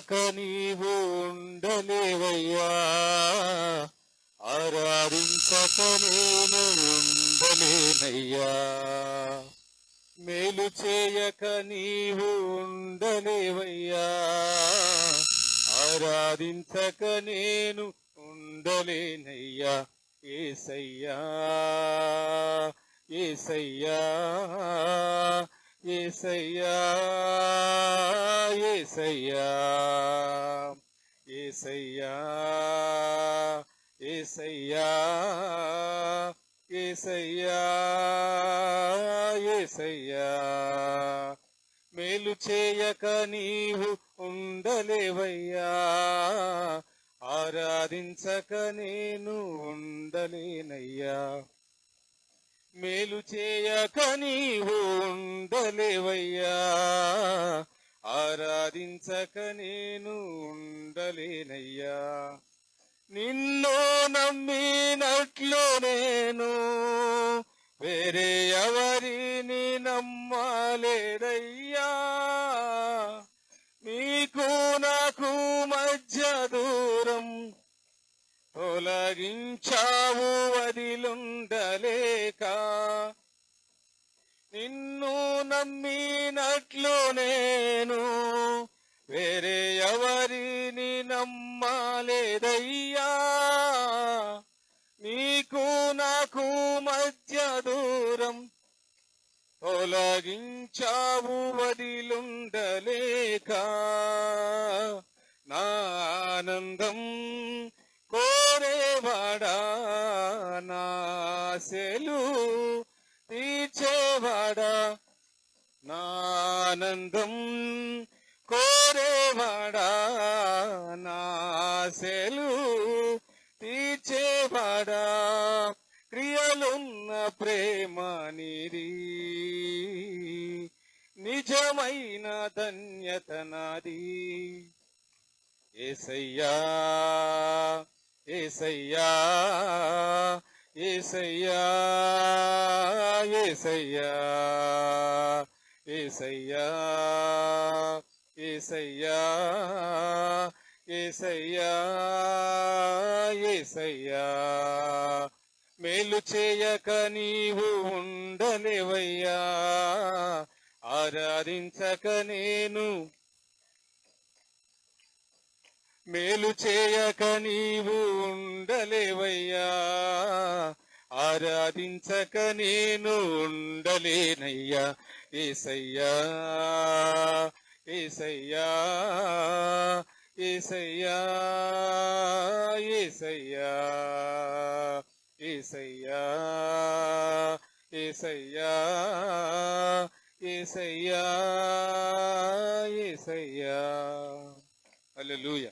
చేయక నీవు ఉండలేవయ్యా, ఆరాధించక నేను ఉండలేనయ్యా. మేలు చేయక నీవు ఉండలేవయ్యా, ఆరాధించక నేను ఉండలేనయ్యా. యేసయ్యా యేసయ్యా యేసయ్యా యేసయ్యా యేసయ్యా యేసయ్యా యేసయ్యా యేసయ్యా. మేలు చేయక నీవు ఉండలేవయ్యా, ఆరాధించక నేను ఉండలేనయ్యా. మేలు చేయక నీవు ఉండలేవయ్యా, ఆరాధించక నేను ఉండలేనయ్యా. నిన్ను నమ్మినట్లు నేను వేరే ఎవరిని నమ్మలేదయ్యా. నీకు నాకు మధ్య దూరం తొలగించావు వదిలుండలేక. నిన్ను నమ్మినట్లు నేను వేరే ఎవరిని నమ్మలేదయ్యా. నీకు నాకు మధ్య దూరం తొలగించావు వదిలుండలేక. నా ఆనందం కోరేవాడా, నా ఆశలు తీర్చేవాడా. నా ఆనందం కోరేవాడా, నా ఆశలు తీర్చేవాడా. క్రియలున్న ప్రేమ నీది, నిజమైన ధన్యత నాది. యేసయ్యా యేసయ్యా యేసయ్యా యేసయ్యా యేసయ్యా యేసయ్యా యేసయ్యా యేసయ్యా. మేలు చేయక నీవు ఉండలేవయ్యా, ఆరాధించక నేను. మేలు చేయక నీవు ఉండలేవయ్యా, ఆరాధించక నేను ఉండలేనయ్యా. యేసయ్యా యేసయ్యా యేసయ్యా యేసయ్యా యేసయ్యా యేసయ్యా యేసయ్యా యేసయ్యా. హల్లెలూయా.